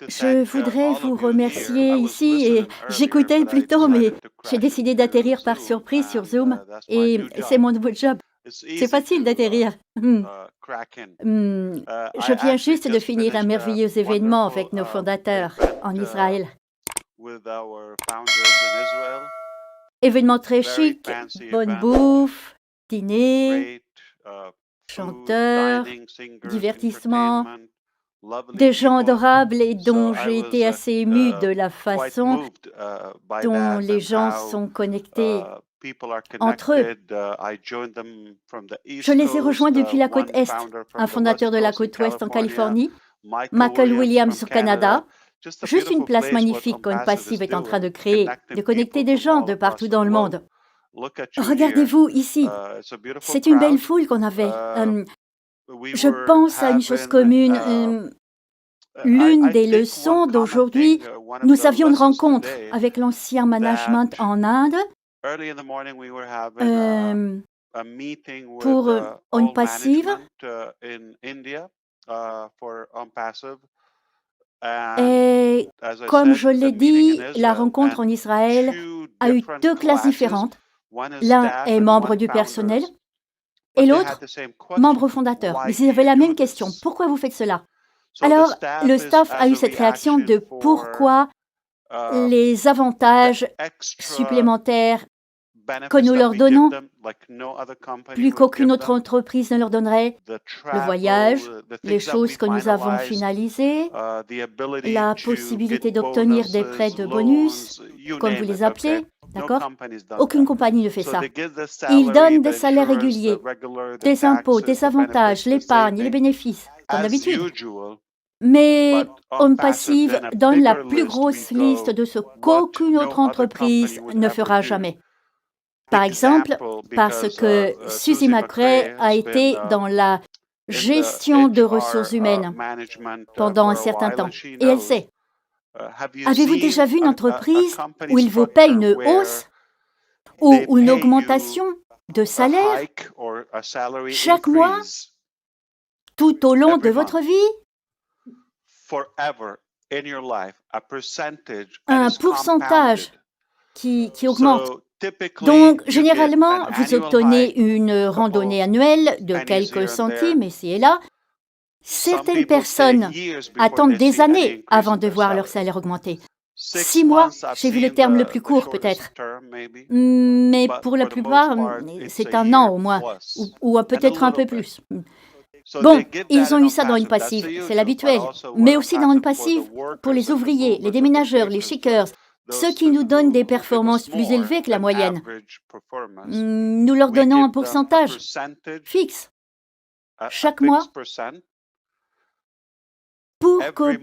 Je voudrais vous remercier ici et j'écoutais plus tôt, mais j'ai décidé d'atterrir par surprise sur Zoom et c'est mon nouveau job. C'est facile d'atterrir. Je viens juste de finir un merveilleux événement avec nos fondateurs en Israël. Événement très chic, bonne bouffe, dîner, chanteurs, divertissement, des gens adorables et dont j'ai été assez émue de la façon dont les gens sont connectés entre eux. Je les ai rejoints depuis la côte Est, un fondateur de la côte Ouest en Californie, Michael Williams au Canada. Juste une place magnifique qu'On Passive est en train de créer, de connecter des gens de partout dans le monde. Regardez-vous ici, c'est une belle foule qu'on avait. Je pense à une chose commune. L'une des leçons d'aujourd'hui, nous avions une rencontre avec l'ancien management en Inde pour On Passive. Et comme je l'ai dit, la rencontre en Israël a eu deux classes différentes. L'un est membre du personnel et l'autre, membre fondateur. Mais ils avaient la même question. Pourquoi vous faites cela? Alors, le staff a eu cette réaction de pourquoi les avantages supplémentaires que nous leur donnons, plus qu'aucune autre entreprise ne leur donnerait, le voyage, les choses que nous avons finalisées, la possibilité d'obtenir des prêts de bonus, comme vous les appelez, d'accord? Aucune compagnie ne fait ça. Ils donnent des salaires réguliers, des impôts, des avantages, l'épargne, les bénéfices, comme d'habitude. Mais On Passive donne la plus grosse liste de ce qu'aucune autre entreprise ne fera jamais. Par exemple, parce que Suzy McRae a été dans la gestion de ressources humaines pendant un certain temps. Et elle sait. Avez-vous déjà vu une entreprise où il vous paie une hausse ou une augmentation de salaire chaque mois, tout au long de votre vie? Un pourcentage qui augmente. Donc, généralement, vous obtenez une randonnée annuelle de quelques centimes ici et là. Certaines personnes attendent des années avant de voir leur salaire augmenter. 6 mois, j'ai vu le terme le plus court peut-être. Mais pour la plupart, c'est un an au moins, ou peut-être un peu plus. Bon, ils ont eu ça dans une passive, c'est l'habituel. Mais aussi dans une passive pour les ouvriers, les déménageurs, les shakers, ceux qui nous donnent des performances plus élevées que la moyenne. Nous leur donnons un pourcentage fixe chaque mois pour que,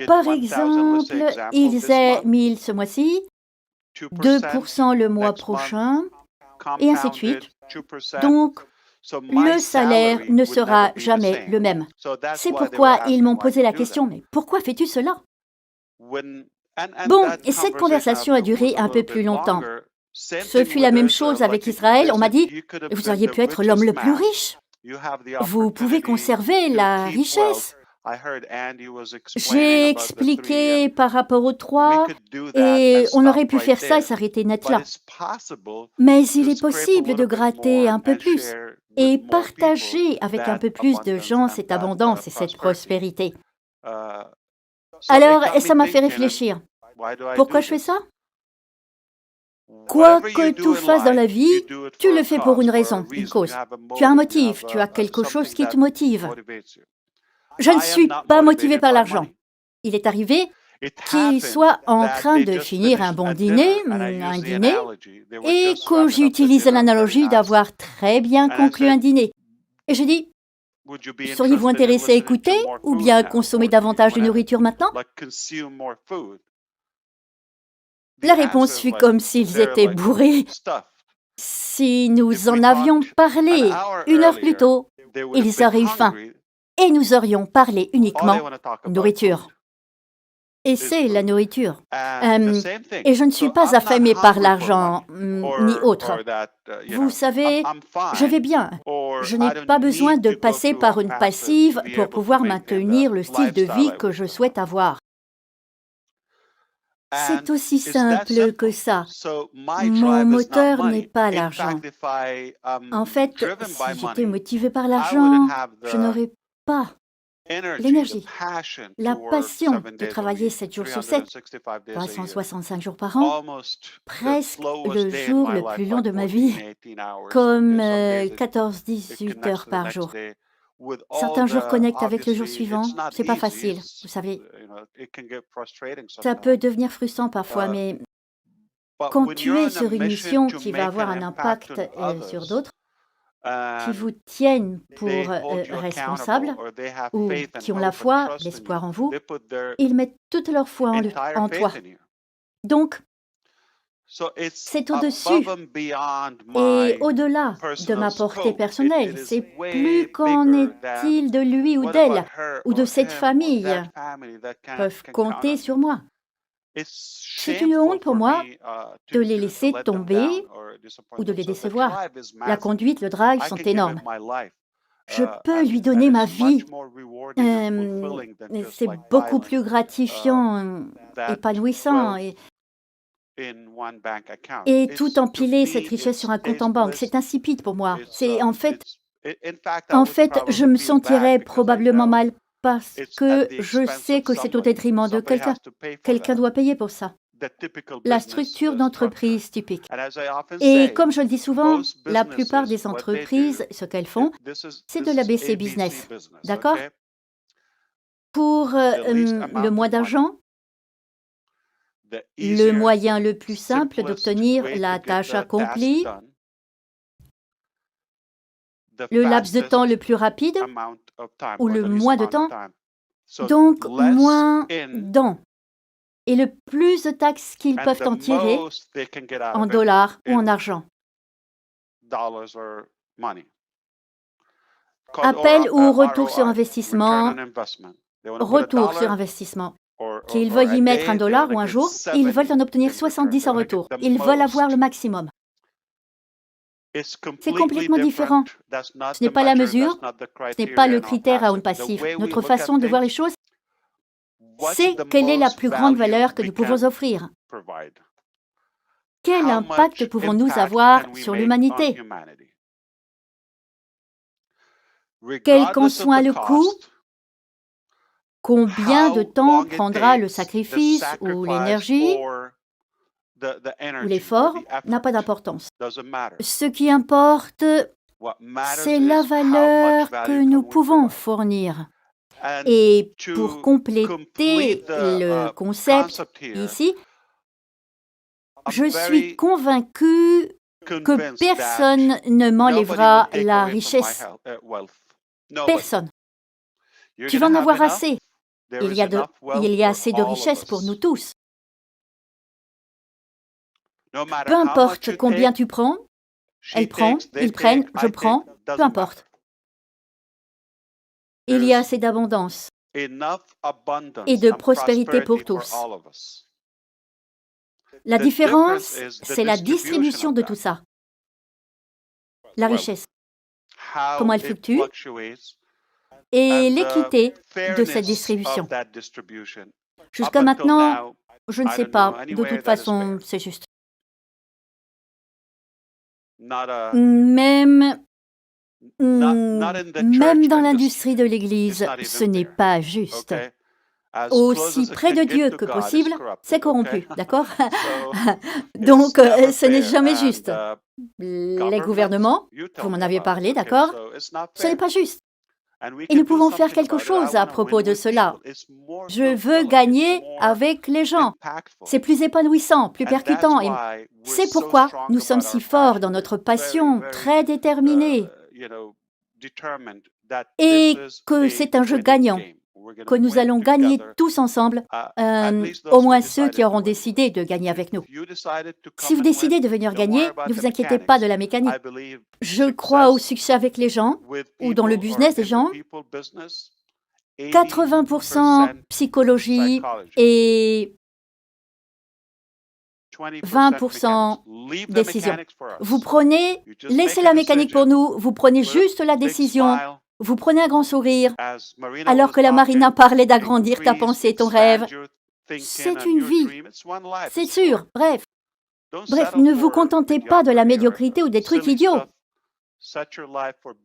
par exemple, ils aient 1000 ce mois-ci, 2% le mois prochain, et ainsi de suite. Donc, le salaire ne sera jamais le même. C'est pourquoi ils m'ont posé la question, mais pourquoi fais-tu cela? Bon, et cette conversation a duré un peu plus longtemps. Ce fut la même chose avec Israël. On m'a dit, vous auriez pu être l'homme le plus riche. Vous pouvez conserver la richesse. J'ai expliqué par rapport aux 3 et on aurait pu faire ça et s'arrêter net là. Mais il est possible de gratter un peu plus et partager avec un peu plus de gens cette abondance et cette prospérité. Alors, ça m'a fait réfléchir. Pourquoi je fais ça? Quoi que tu fasses dans la vie, tu le fais pour une raison, une cause. Tu as un motif, tu as quelque chose qui te motive. Je ne suis pas motivé par l'argent. Il est arrivé qu'il soit en train de finir un bon dîner, et que j'utilise l'analogie d'avoir très bien conclu un dîner. Et j'ai dit, seriez-vous intéressé à écouter ou bien à consommer davantage de nourriture maintenant? La réponse fut comme s'ils étaient bourrés. Si nous en avions parlé 1 heure plus tôt, ils auraient eu faim et nous aurions parlé uniquement nourriture. Et c'est la nourriture. Et je ne suis pas affamé par l'argent, ni autre. Vous savez, je vais bien. Je n'ai pas besoin de passer par une passive pour pouvoir maintenir le style de vie que je souhaite avoir. C'est aussi simple que ça. Mon moteur n'est pas l'argent. En fait, si j'étais motivé par l'argent, je n'aurais pas l'énergie, la passion de travailler 7 jours sur 7, 365 jours par an, presque le jour le plus long de ma vie, comme 14-18 heures par jour. Certains jours connectent avec le jour suivant, c'est pas facile, vous savez. Ça peut devenir frustrant parfois, mais quand tu es sur une mission qui va avoir un impact sur d'autres, qui vous tiennent pour responsable ou qui ont la foi, l'espoir en vous, ils mettent toute leur foi en toi. Donc, c'est au-dessus et au-delà de ma portée personnelle. C'est plus qu'en est-il de lui ou d'elle ou de cette famille peuvent compter sur moi. C'est une honte pour moi de les laisser tomber ou de les décevoir. La conduite, le drive sont énormes. Je peux lui donner ma vie. C'est beaucoup plus gratifiant, épanouissant et tout empiler cette richesse sur un compte en banque. C'est insipide pour moi. En fait, je me sentirais probablement mal parce que je sais que c'est au détriment de quelqu'un. Quelqu'un doit payer pour ça. La structure d'entreprise typique. Et comme je le dis souvent, la plupart des entreprises, ce qu'elles font, c'est de l'ABC business. D'accord? Pour le moins d'argent, le moyen le plus simple d'obtenir la tâche accomplie, le laps de temps le plus rapide ou le moins de temps, donc moins d'an. Et le plus de taxes qu'ils peuvent en tirer en dollars ou en argent. Appel ou retour sur investissement. Retour sur investissement. Qu'ils veuillent y mettre $1 ou un jour, ils veulent en obtenir 70 en retour. Ils veulent avoir le maximum. C'est complètement différent. Ce n'est pas la mesure, ce n'est pas le critère à on passif. Notre façon de voir les choses, c'est quelle est la plus grande valeur que nous pouvons offrir. Quel impact pouvons-nous avoir sur l'humanité? Quel qu'en soit le coût, combien de temps prendra le sacrifice ou l'énergie ou l'effort n'a pas d'importance. Ce qui importe, c'est la valeur que nous pouvons fournir. Et pour compléter le concept ici, je suis convaincu que personne ne m'enlèvera la richesse. Personne. Tu vas en avoir assez. Il y a assez de richesse pour nous tous. Peu importe combien tu prends, elle prend, ils prennent, je prends, peu importe. Il y a assez d'abondance et de prospérité pour tous. La différence, c'est la distribution de tout ça. La richesse, comment elle fluctue, et l'équité de cette distribution. Jusqu'à maintenant, je ne sais pas. De toute façon, c'est juste. Même dans l'industrie de l'Église, ce n'est pas juste. Aussi près de Dieu que possible, c'est corrompu, d'accord? Donc, ce n'est jamais juste. Les gouvernements, vous m'en avez parlé, d'accord? Ce n'est pas juste. Et nous pouvons faire quelque chose à propos de cela. Je veux gagner avec les gens. C'est plus épanouissant, plus percutant. Et c'est pourquoi nous sommes si forts dans notre passion, très déterminés. Et que c'est un jeu gagnant, que nous allons gagner tous ensemble, au moins ceux qui auront décidé de gagner avec nous. Si vous décidez de venir gagner, ne vous inquiétez pas de la mécanique. Je crois au succès avec les gens, ou dans le business des gens, 80% psychologie et 20% décision. Vous prenez, laissez la mécanique pour nous, vous prenez juste la décision, vous prenez un grand sourire, alors que la Marina parlait d'agrandir ta pensée, ton rêve. C'est une vie, c'est sûr, bref. Bref, ne vous contentez pas de la médiocrité ou des trucs idiots.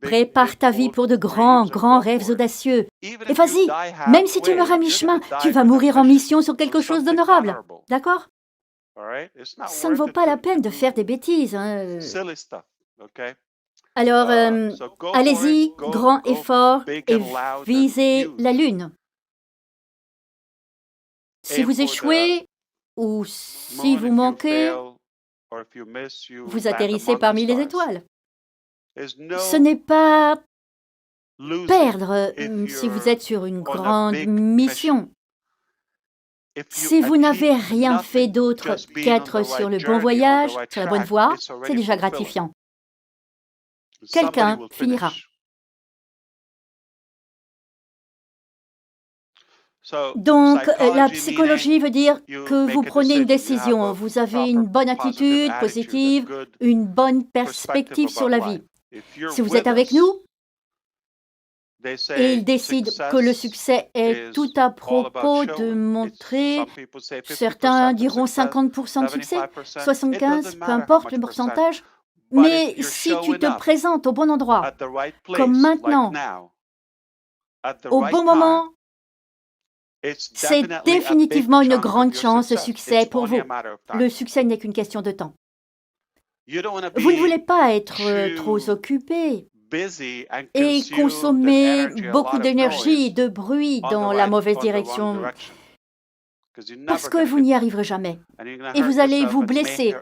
Prépare ta vie pour de grands, grands rêves audacieux. Et vas-y, même si tu meurs à mi-chemin, tu vas mourir en mission sur quelque chose d'honorable. D'accord? Ça ne vaut pas la peine de faire des bêtises. Hein. Alors, allez-y, grand et fort, et visez la Lune. Si vous échouez, ou si vous manquez, vous atterrissez parmi les étoiles. Ce n'est pas perdre si vous êtes sur une grande mission. Si vous n'avez rien fait d'autre qu'être sur le bon voyage, sur la bonne voie, c'est déjà gratifiant. Quelqu'un finira. Donc, la psychologie veut dire que vous prenez une décision, vous avez une bonne attitude positive, une bonne perspective sur la vie. Si vous êtes avec nous, et ils décident que le succès est tout à propos de montrer, certains diront 50% de succès, 75%, peu importe le pourcentage, mais si tu te présentes au bon endroit, comme maintenant, au bon moment, c'est définitivement une grande chance de succès pour vous. Le succès n'est qu'une question de temps. Vous ne voulez pas être trop occupé et consommer beaucoup d'énergie et de bruit dans la mauvaise direction parce que vous n'y arriverez jamais. Et vous allez vous blesser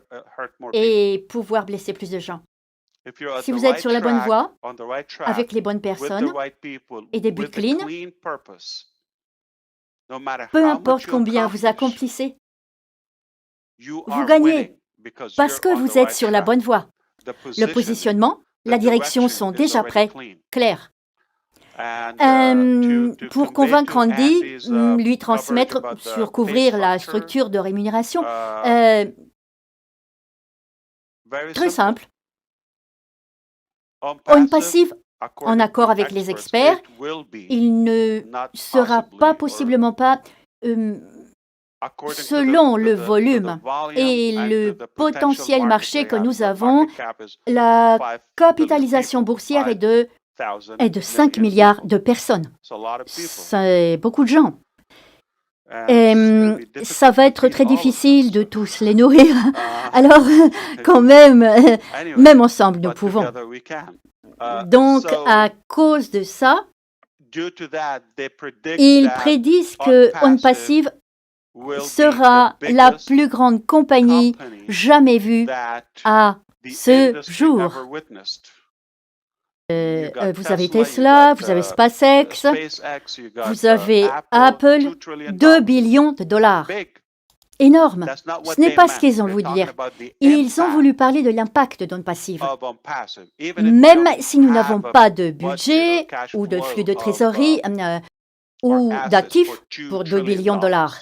et pouvoir blesser plus de gens. Si vous êtes sur la bonne voie, avec les bonnes personnes et des buts clean, peu importe combien vous accomplissez, vous gagnez parce que vous êtes sur la bonne voie. Le positionnement, la direction sont déjà prêts, clairs. Pour convaincre Andy, lui transmettre, surcouvrir la structure de rémunération, très simple. On passive, en accord avec les experts, il ne sera pas possiblement pas, selon le volume et le potentiel marché que nous avons, la capitalisation boursière est de 5 milliards de personnes. C'est beaucoup de gens. Et ça va être très difficile de tous les nourrir. Alors, quand même, même ensemble, nous pouvons. Donc, à cause de ça, ils prédisent que OnPassive sera la plus grande compagnie jamais vue à ce jour. Vous avez Tesla, vous avez SpaceX, vous avez Apple, 2 billions de dollars. Énorme. Ce n'est pas ce qu'ils ont voulu dire. Ils ont voulu parler de l'impact d'OnPassive. Même si nous n'avons pas de budget ou de flux de trésorerie ou d'actifs pour 2 billions de dollars.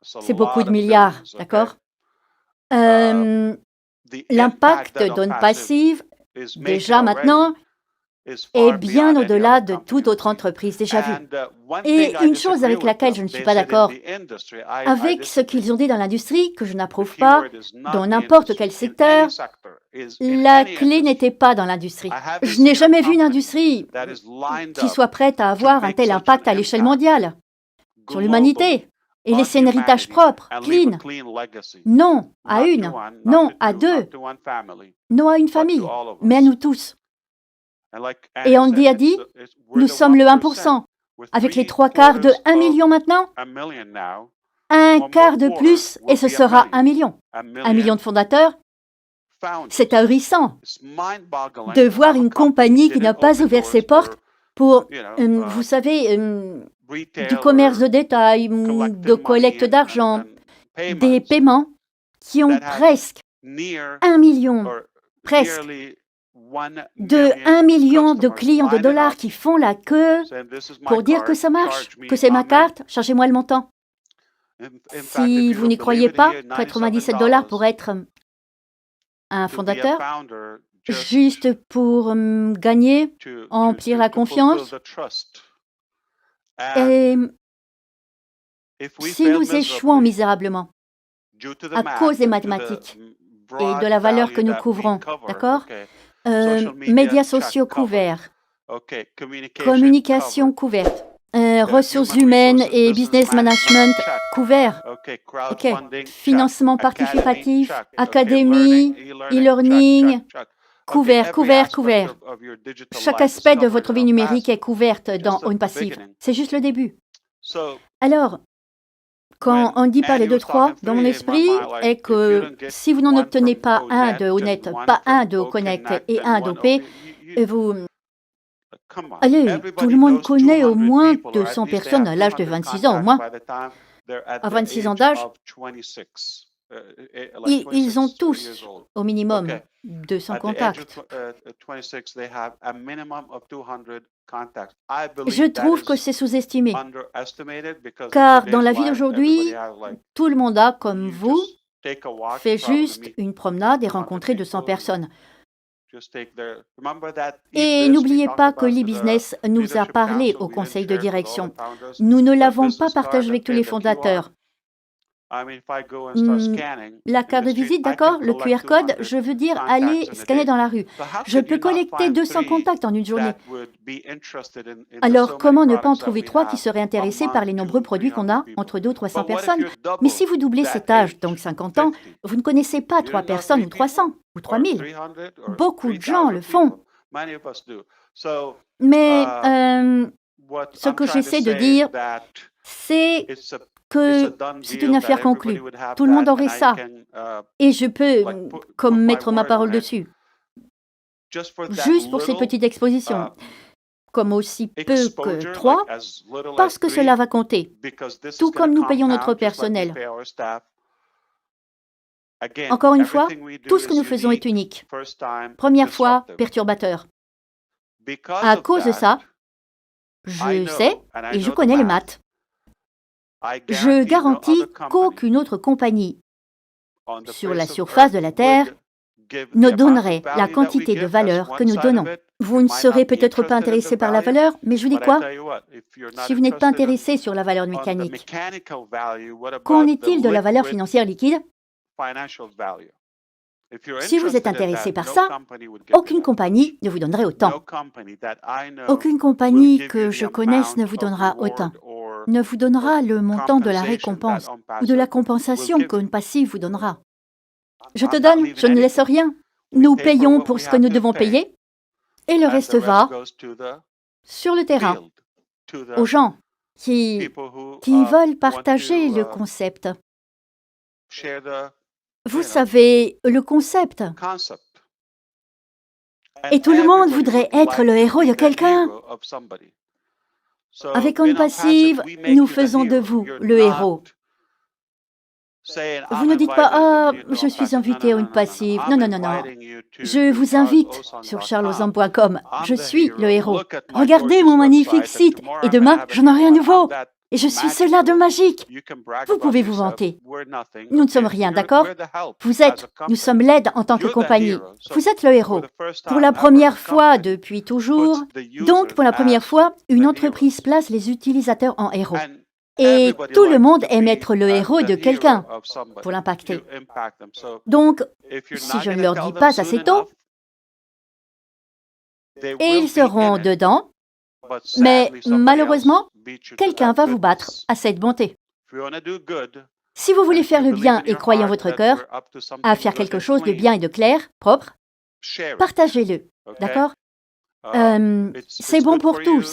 C'est beaucoup de milliards, d'accord? L'impact d'OnPassive, déjà maintenant, est bien au-delà de toute autre entreprise déjà vue. Et une chose avec laquelle je ne suis pas d'accord, avec ce qu'ils ont dit dans l'industrie, que je n'approuve pas, dans n'importe quel secteur, la clé n'était pas dans l'industrie. Je n'ai jamais vu une industrie qui soit prête à avoir un tel impact à l'échelle mondiale, sur l'humanité, et laisser un héritage propre, clean. Non à une, non à deux, non à une famille, mais à nous tous. Et Andy a dit, nous sommes le 1%. Avec les 3/4 de 1 million maintenant, un quart de plus et ce sera 1 million. 1 million de fondateurs. C'est ahurissant de voir une compagnie qui n'a pas ouvert ses portes pour, vous savez, du commerce de détail, de collecte d'argent, des paiements qui ont presque 1 million, presque de 1 million de clients de dollars qui font la queue pour dire que ça marche, que c'est ma carte, chargez-moi le montant. Si vous n'y croyez pas, 97 $ pour être un fondateur, juste pour gagner, emplir la confiance. Et si nous échouons misérablement à cause des mathématiques et de la valeur que nous couvrons, d'accord? Médias sociaux couverts, communication couverte, ressources humaines et business management couverts, financement participatif, académie, e-learning, couvert. Chaque aspect de votre vie numérique est couverte dans Own Passive. C'est juste le début. Alors, quand on dit pas les 2-3, dans mon esprit, est que si vous n'en obtenez pas un de Honnête, pas un de Connect et un d'OP, vous... Allez, tout le monde connaît au moins 200 personnes à l'âge de 26 ans, au moins. À 26 ans d'âge, ils ont tous, au minimum, 200 contacts. Je trouve que c'est sous-estimé, car dans la vie d'aujourd'hui, tout le monde a, comme vous, fait juste une promenade et rencontré 200 personnes. Et n'oubliez pas que l'e-business nous a parlé au conseil de direction. Nous ne l'avons pas partagé avec tous les fondateurs. La carte de visite, d'accord, le QR code, je veux dire aller scanner dans la rue. Je peux collecter 200 contacts en une journée. Alors, comment ne pas en trouver 3 qui seraient intéressés par les nombreux produits qu'on a, entre 200 ou 300 personnes? Mais si vous doublez cet âge, donc 50 ans, vous ne connaissez pas 3 personnes ou 300 ou 3000. Beaucoup de gens le font. Mais ce que j'essaie de dire, c'est que c'est une affaire conclue. Tout le monde aurait ça. Et je peux, comme mettre ma parole dessus. Juste pour cette petite exposition. Comme aussi peu que 3, parce que cela va compter. Tout comme nous payons notre personnel. Encore une fois, tout ce que nous faisons est unique. Première fois, perturbateur. À cause de ça, je sais et je connais les maths. Je garantis qu'aucune autre compagnie sur la surface de la Terre ne donnerait la quantité de valeur que nous donnons. Vous ne serez peut-être pas intéressé par la valeur, mais je vous dis quoi? Si vous n'êtes pas intéressé sur la valeur mécanique, qu'en est-il de la valeur financière liquide? Si vous êtes intéressé par ça, aucune compagnie ne vous donnerait autant. Aucune compagnie que je connaisse ne vous donnera autant. Ne vous donnera le montant de la récompense ou de la compensation qu'Own Passive vous donnera. Je te donne, je ne laisse rien. Nous payons pour ce que nous devons payer et le reste va sur le terrain, aux gens qui veulent partager le concept. Vous savez, le concept. Et tout le monde voudrait être le héros de quelqu'un. Avec Own Passive, nous faisons de vous le héros. Vous ne dites pas « Ah, je suis invité à Own Passive ». Non. Je vous invite sur charlesam.com. Je suis le héros. Regardez mon magnifique site. Et demain, j'en aurai un nouveau. Et je suis cela de magique. Vous pouvez vous vanter. Nous ne sommes rien, d'accord? Nous sommes l'aide en tant que compagnie. Vous êtes le héros. Pour la première fois depuis toujours, donc pour la première fois, une entreprise place les utilisateurs en héros. Et tout le monde aime être le héros de quelqu'un pour l'impacter. Donc, si je ne leur dis pas assez tôt, ils seront dedans, mais malheureusement, quelqu'un va vous battre à cette bonté. Si vous voulez faire le bien et croyez en votre cœur à faire quelque chose de bien et de clair, propre, partagez-le, d'accord? C'est bon pour tous.